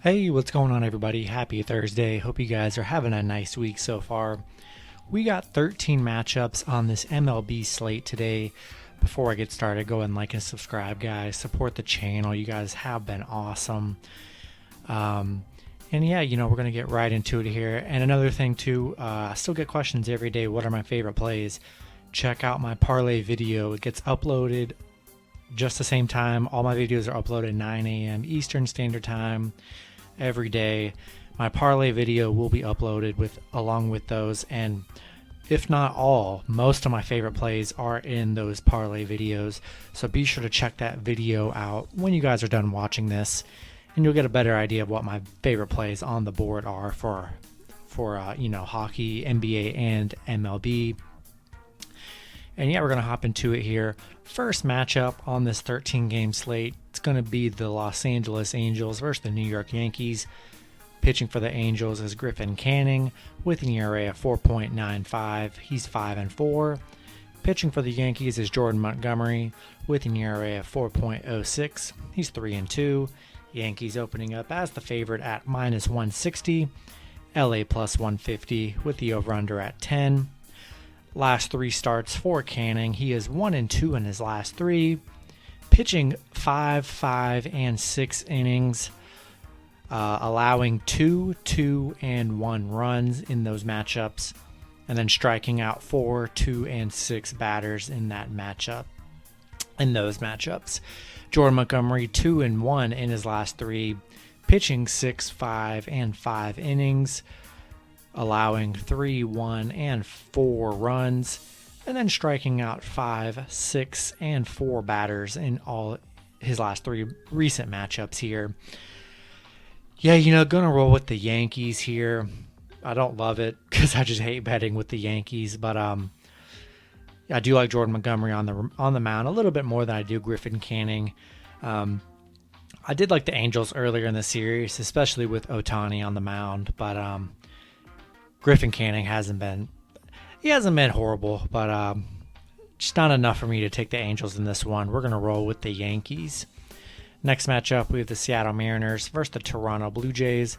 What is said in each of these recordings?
Hey, what's going on, everybody? Happy Thursday. Hope you guys are having a nice week so far. We got 13 matchups on this MLB slate today. Before I get started, go and like and subscribe, guys. Support the channel. You guys have been awesome. And yeah, we're going to get right into it here. And another thing, too, I still get questions every day. What are my favorite plays? Check out my parlay video. It gets uploaded just the same time. All my videos are uploaded 9 a.m. Eastern Standard Time every day. My parlay video will be uploaded along with those, and if not all, most of my favorite plays are in those parlay videos. So be sure to check that video out when you guys are done watching this, and you'll get a better idea of what my favorite plays on the board are for hockey, NBA, and MLB. And yeah, we're going to hop into it here. First matchup on this 13-game slate, it's going to be the Los Angeles Angels versus the New York Yankees. Pitching for the Angels is Griffin Canning with an ERA of 4.95. He's 5-4. Pitching for the Yankees is Jordan Montgomery with an ERA of 4.06. He's 3-2. Yankees opening up as the favorite at -160. LA plus 150 with the over-under at 10. Last three starts for Canning. He is 1-2 in his last three, pitching 5, and 6 innings, allowing 2, 2, and 1 runs in those matchups, and then striking out 4, 2, and 6 batters in those matchups. Jordan Montgomery 2-1 in his last three, pitching 6, 5, and 5 innings, allowing 3, 1, and 4 runs, and then striking out 5, 6, and 4 batters in all his last three recent matchups here. Yeah, gonna roll with the Yankees here. I don't love it because I just hate betting with the Yankees, but I do like Jordan Montgomery on the mound a little bit more than I do Griffin Canning. I did like the Angels earlier in the series, especially with Ohtani on the mound, but Griffin Canning hasn't been horrible, but just not enough for me to take the Angels in this one. We're going to roll with the Yankees. Next matchup, we have the Seattle Mariners versus the Toronto Blue Jays.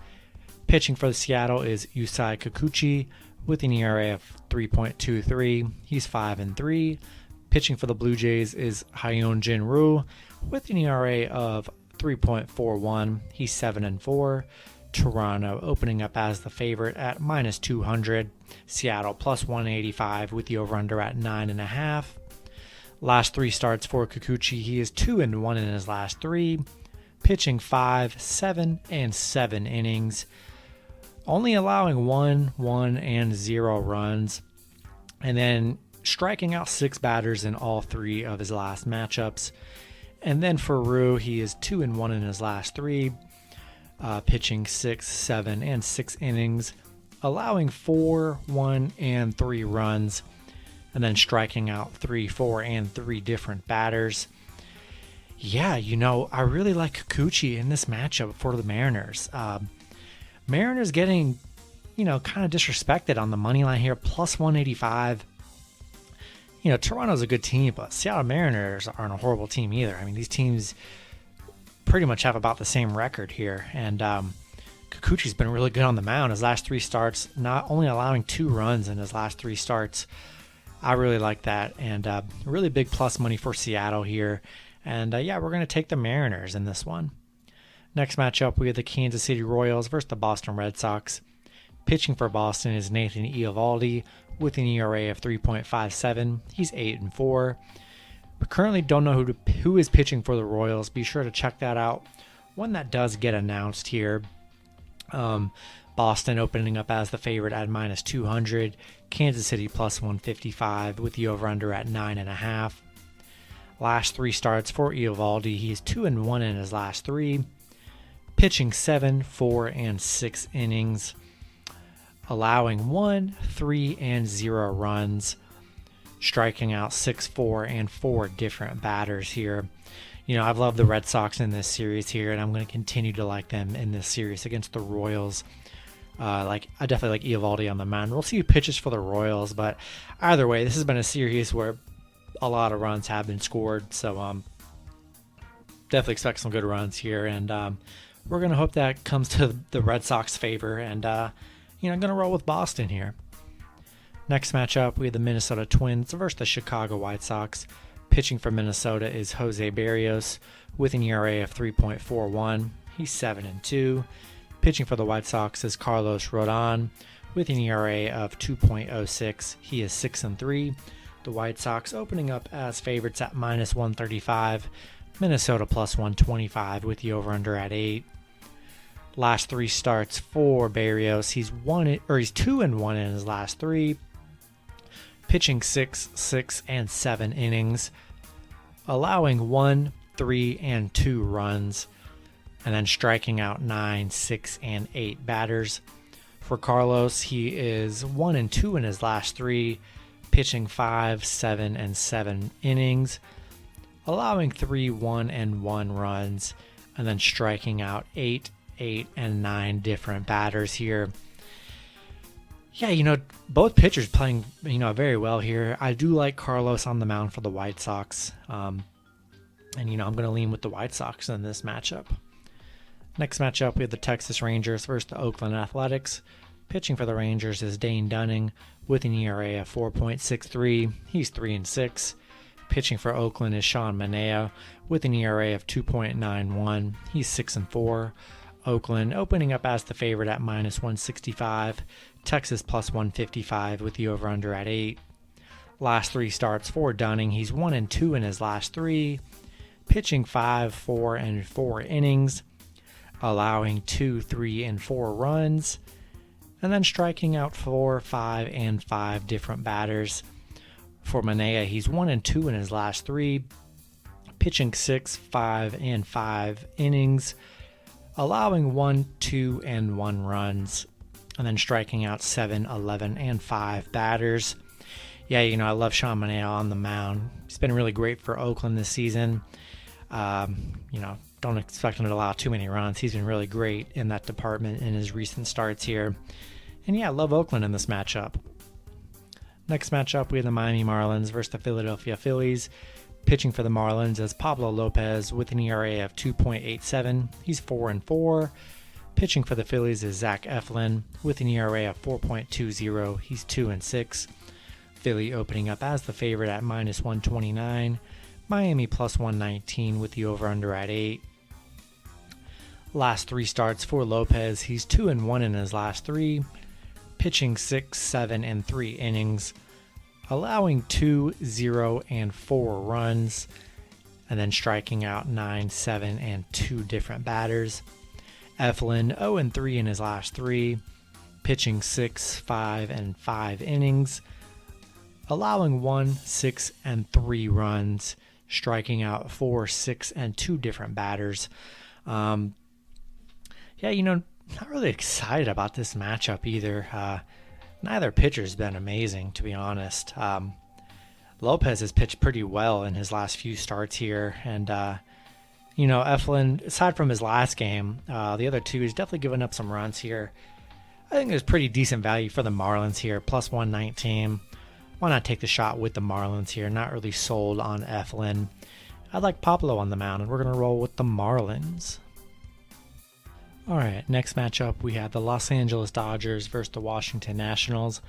Pitching for the Seattle is Yusei Kikuchi with an ERA of 3.23. He's 5-3. Pitching for the Blue Jays is Hyunjin Ryu with an ERA of 3.41. He's 7-4. Toronto opening up as the favorite at -200. Seattle plus 185 with the over-under at 9.5. Last three starts for Kikuchi. He is 2-1 in his last three, pitching 5, 7, and 7 innings, only allowing 1, 1, and 0 runs, and then striking out 6 batters in all three of his last matchups. And then for Ryu, he is 2-1 in his last three, pitching 6, 7, and 6 innings, allowing 4, 1, and 3 runs, and then striking out 3, 4, and 3 different batters. Yeah, I really like Kikuchi in this matchup for the Mariners. Mariners getting, kind of disrespected on the money line here, plus 185. Toronto's a good team, but Seattle Mariners aren't a horrible team either. I mean, these teams pretty much have about the same record here, and Kikuchi's been really good on the mound. His last three starts, not only allowing 2 runs in his last 3 starts. I really like that, and really big plus money for Seattle here. And we're going to take the Mariners in this one. Next matchup, we have the Kansas City Royals versus the Boston Red Sox. Pitching for Boston is Nathan Eovaldi with an ERA of 3.57. He's 8-4. We currently don't know who is pitching for the Royals. Be sure to check that out when that does get announced here. Boston opening up as the favorite at -200. Kansas City plus 155 with the over-under at 9.5. Last three starts for Eovaldi. He is 2-1 in his last three, pitching 7, 4, and 6 innings, allowing 1, 3, and 0 runs, striking out 6, 4, and 4 different batters here. I've loved the Red Sox in this series here, and I'm going to continue to like them in this series against the Royals. I definitely like Eovaldi on the mound. We'll see who pitches for the Royals, but either way, this has been a series where a lot of runs have been scored, so definitely expect some good runs here, and we're going to hope that comes to the Red Sox favor, and going to roll with Boston here. Next matchup, we have the Minnesota Twins versus the Chicago White Sox. Pitching for Minnesota is Jose Barrios with an ERA of 3.41. He's 7-2. Pitching for the White Sox is Carlos Rodon with an ERA of 2.06. He is 6-3. The White Sox opening up as favorites at -135. Minnesota +125 with the over/under at 8. Last 3 starts for Barrios. He's 2-1 in his last 3. Pitching 6, 6, and 7 innings, allowing 1, 3, and 2 runs, and then striking out 9, 6, and 8 batters. For Carlos, he is 1-2 in his last 3, pitching 5, 7, and 7 innings, allowing 3, 1, and 1 runs, and then striking out 8, 8, and 9 different batters here. Yeah, both pitchers playing, very well here. I do like Carlos on the mound for the White Sox. And I'm going to lean with the White Sox in this matchup. Next matchup, we have the Texas Rangers versus the Oakland Athletics. Pitching for the Rangers is Dane Dunning with an ERA of 4.63. He's 3-6. Pitching for Oakland is Sean Manaea with an ERA of 2.91. He's 6-4. Oakland opening up as the favorite at -165. Texas +155 with the over/under at 8. Last 3 starts for Dunning. He's 1-2 in his last 3, pitching 5, 4, and 4 innings, allowing 2, 3, and 4 runs, and then striking out 4, 5, and 5 different batters. For Manaea, he's 1-2 in his last 3, pitching 6, 5, and 5 innings, allowing 1, 2, and 1 runs, and then striking out 7, 11, and 5 batters. Yeah, I love Sean Manaea on the mound. He's been really great for Oakland this season. Don't expect him to allow too many runs. He's been really great in that department in his recent starts here. And I love Oakland in this matchup. Next matchup, we have the Miami Marlins versus the Philadelphia Phillies. Pitching for the Marlins is Pablo Lopez with an ERA of 2.87. He's 4-4. Pitching for the Phillies is Zach Eflin with an ERA of 4.20. He's 2-6. Philly opening up as the favorite at -129. Miami +119 with the over/under at 8. Last 3 starts for Lopez. He's 2-1 in his last 3, pitching 6, 7, and 3 innings, allowing 2, 0, and 4 runs, and then striking out 9, 7, and 2 different batters. Eflin 0-3 in his last 3, pitching 6, 5, and 5 innings, allowing 1, 6, and 3 runs, striking out 4, 6, and 2 different batters. Not really excited about this matchup either. Neither pitcher's been amazing, to be honest. Lopez has pitched pretty well in his last few starts here, and Eflin, aside from his last game, the other 2, he's definitely given up some runs here. I think there's pretty decent value for the Marlins here, +119. Why not take the shot with the Marlins here? Not really sold on Eflin. I like Pablo on the mound, and we're going to roll with the Marlins. All right, next matchup, we have the Los Angeles Dodgers versus the Washington Nationals.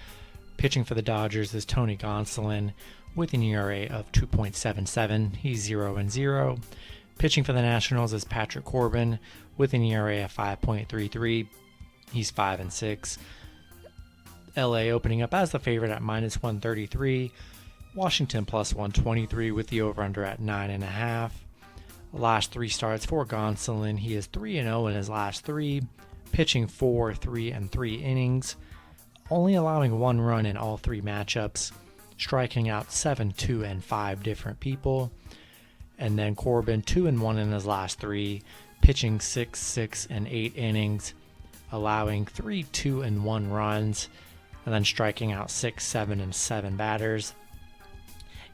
Pitching for the Dodgers is Tony Gonsolin with an ERA of 2.77. He's 0-0. Pitching for the Nationals is Patrick Corbin with an ERA of 5.33. He's 5-6. LA opening up as the favorite at -133. Washington +123 with the over/under at 9.5. Last 3 starts for Gonsolin. He is 3-0 in his last 3, pitching 4, 3, and 3 innings, only allowing 1 run in all 3 matchups, striking out 7, 2, and 5 different people. And then Corbin 2-1 in his last 3, pitching 6, 6, and 8 innings, allowing 3, 2, and 1 runs, and then striking out 6, 7, and 7 batters.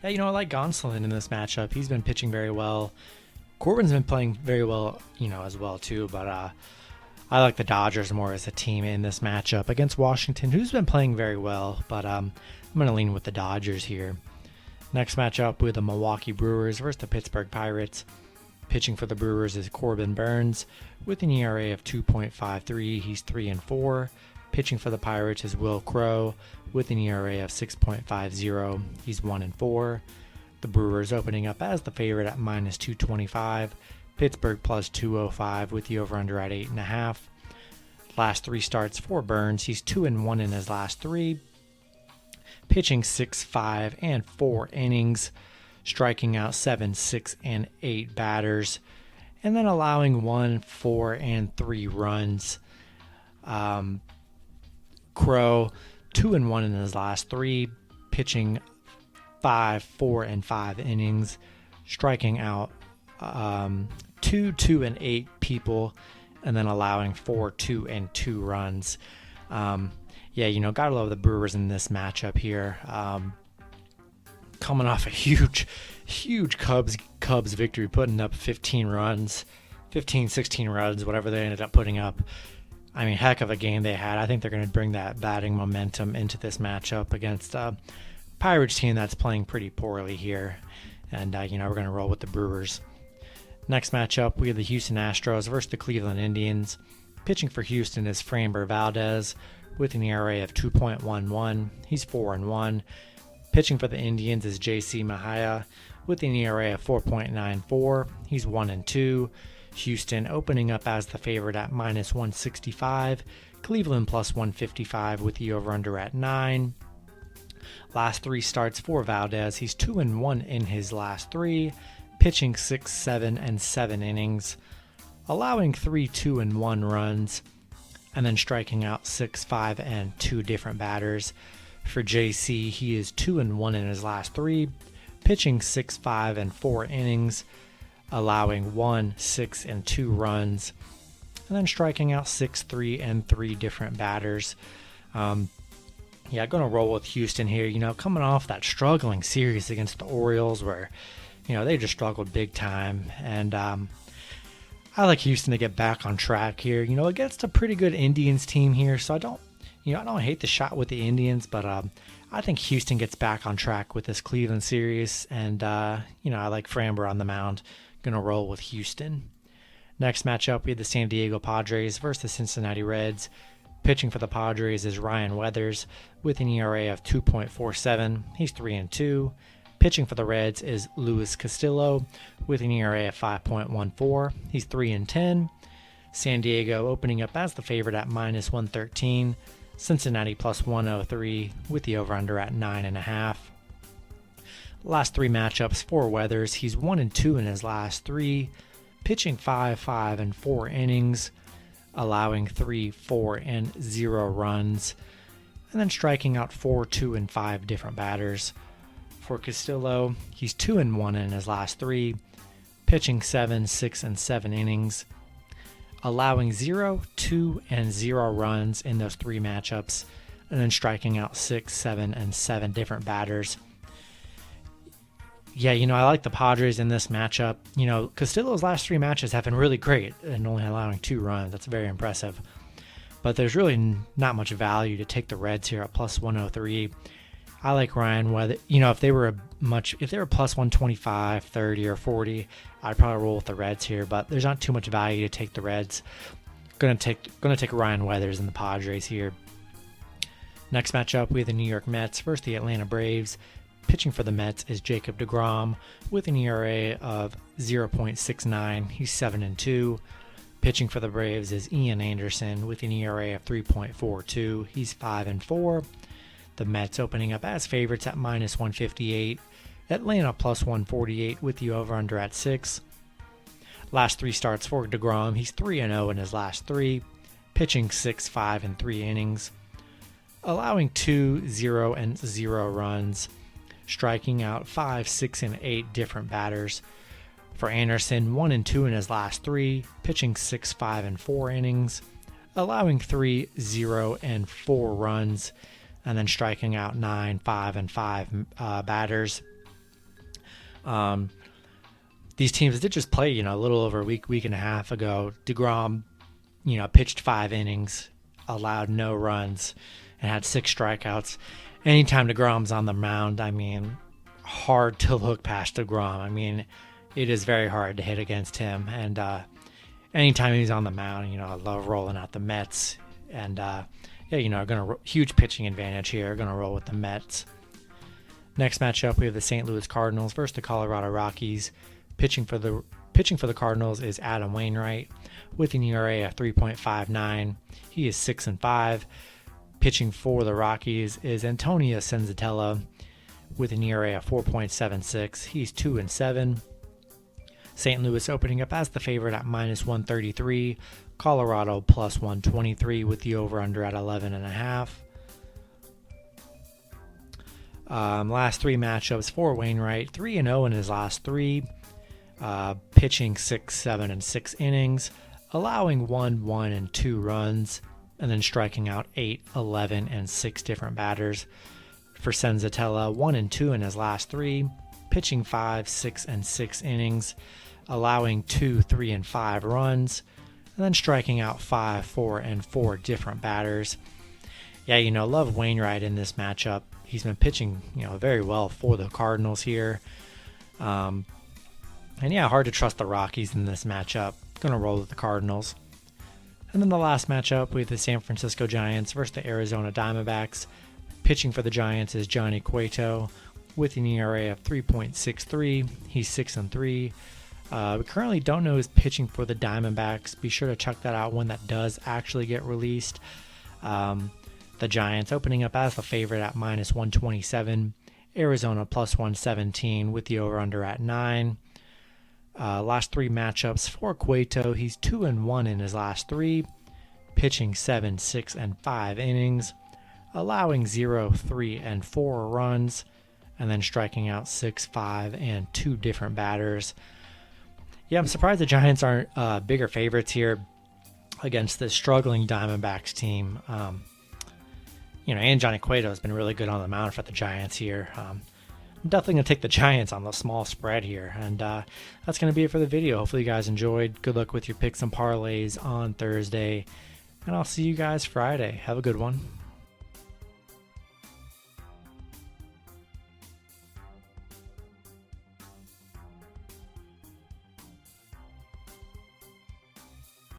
Yeah, I like Gonsolin in this matchup. He's been pitching very well. Corbin's been playing very well, as well too, but I like the Dodgers more as a team in this matchup against Washington, who's been playing very well, but I'm going to lean with the Dodgers here. Next matchup with the Milwaukee Brewers versus the Pittsburgh Pirates. Pitching for the Brewers is Corbin Burnes with an ERA of 2.53. He's 3-4. Pitching for the Pirates is Will Crowe with an ERA of 6.50. He's 1-4. The Brewers opening up as the favorite at minus 225. Pittsburgh plus 205 with the over-under at 8.5. Last 3 starts for Burnes. He's 2-1 in his last 3. Pitching 6, 5, and 4 innings. Striking out 7, 6, and 8 batters. And then allowing 1, 4, and 3 runs. Crowe 2-1 in his last 3. Pitching 5, 4, and 5 innings. Striking out 2, 2, and 8 people. And then allowing 4, 2, and 2 runs. Gotta love the Brewers in this matchup here. Coming off a huge Cubs victory, putting up 16 runs, whatever they ended up putting up. I mean, heck of a game they had. I think they're going to bring that batting momentum into this matchup against a Pirates team that's playing pretty poorly here. And, we're going to roll with the Brewers. Next matchup, we have the Houston Astros versus the Cleveland Indians. Pitching for Houston is Framber Valdez with an ERA of 2.11. He's 4-1. Pitching for the Indians is J.C. Mejia with an ERA of 4.94. He's 1-2. Houston opening up as the favorite at minus 165. Cleveland plus 155 with the over-under at 9. Last 3 starts for Valdez. He's 2-1 in his last 3. Pitching 6, 7, and 7 innings. Allowing 3, 2, and 1 runs. And then striking out 6, 5, and 2 different batters. For JC, he is 2-1 in his last 3, pitching 6, 5, and 4 innings, allowing 1, 6, and 2 runs, and then striking out 6, 3, and 3 different batters. Going to roll with Houston here. Coming off that struggling series against the Orioles where, they just struggled big time. And I like Houston to get back on track here. Against a pretty good Indians team here, so I don't hate the shot with the Indians, but I think Houston gets back on track with this Cleveland series, and I like Framber on the mound. Going to roll with Houston. Next matchup, we have the San Diego Padres versus the Cincinnati Reds. Pitching for the Padres is Ryan Weathers with an ERA of 2.47. He's 3-2. Pitching for the Reds is Luis Castillo with an ERA of 5.14. He's 3-10. San Diego opening up as the favorite at minus 113. Cincinnati plus 103 with the over-under at 9.5. Last 3 matchups for Weathers. He's 1-2 in his last 3, pitching 5, 5, and 4 innings, allowing 3, 4, and 0 runs, and then striking out 4, 2, and 5 different batters. For Castillo, he's 2-1 in his last 3, pitching 7, 6, and 7 innings, allowing 0, 2, and 0 runs in those 3 matchups, and then striking out 6, 7, and 7 different batters. I like the Padres in this matchup. Castillo's last 3 matches have been really great and only allowing 2 runs. That's very impressive. But there's really not much value to take the Reds here at plus 103. I like Ryan Weathers. If they were plus 125, 30, or 40, I'd probably roll with the Reds here. But there's not too much value to take the Reds. Gonna take Ryan Weathers and the Padres here. Next matchup, we have the New York Mets versus the Atlanta Braves. Pitching for the Mets is Jacob deGrom with an ERA of 0.69. He's 7-2. Pitching for the Braves is Ian Anderson with an ERA of 3.42. He's 5-4. The Mets opening up as favorites at minus 158. Atlanta plus 148 with the over-under at 6. Last 3 starts for deGrom. He's 3-0 in his last 3, pitching 6, 5, and 3 innings, allowing 2, 0, and 0 runs, striking out 5, 6, and 8 different batters. For Anderson, 1-2 in his last 3, pitching 6, 5, and 4 innings, allowing 3, 0, and 4 runs, and then striking out 9, 5, and 5 batters. These teams did just play, a little over a week and a half ago. deGrom, pitched 5 innings, allowed no runs, and had 6 strikeouts. Anytime deGrom's on the mound, hard to look past deGrom. it is very hard to hit against him. And anytime he's on the mound, I love rolling out the Mets. And huge pitching advantage here. Going to roll with the Mets. Next matchup, we have the St. Louis Cardinals versus the Colorado Rockies. Pitching for the Cardinals is Adam Wainwright with an ERA of 3.59. He is 6-5. Pitching for the Rockies is Antonio Senzatella with an ERA of 4.76. He's 2-7. St. Louis opening up as the favorite at -133. Colorado +123 with the over-under at 11.5. Last three matchups for Wainwright, 3-0 in his last three. Pitching 6, 7, and 6 innings, allowing 1, 1, and 2 runs, and then striking out 8, 11, and 6 different batters. For Senzatella, 1 and 2 in his last three, pitching 5, 6, and 6 innings, allowing 2, 3, and 5 runs, and then striking out 5, 4, and 4 different batters. Yeah, love Wainwright in this matchup. He's been pitching, very well for the Cardinals here. And hard to trust the Rockies in this matchup. Going to roll with the Cardinals. And then the last matchup, we have the San Francisco Giants versus the Arizona Diamondbacks. Pitching for the Giants is Johnny Cueto with an ERA of 3.63. He's 6-3. We currently don't know who's pitching for the Diamondbacks. Be sure to check that out when that does actually get released. The Giants opening up as the favorite at -127. Arizona +117 with the over-under at 9. Last three matchups for Cueto, he's 2-1 in his last three, pitching 7, 6, and 5 innings, allowing 0, 3, and 4 runs, and then striking out 6, 5, and 2 different batters. Yeah, I'm surprised the Giants aren't bigger favorites here against this struggling Diamondbacks team. And Johnny Cueto has been really good on the mound for the Giants here. I'm definitely going to take the Giants on the small spread here. And that's going to be it for the video. Hopefully you guys enjoyed. Good luck with your picks and parlays on Thursday. And I'll see you guys Friday. Have a good one.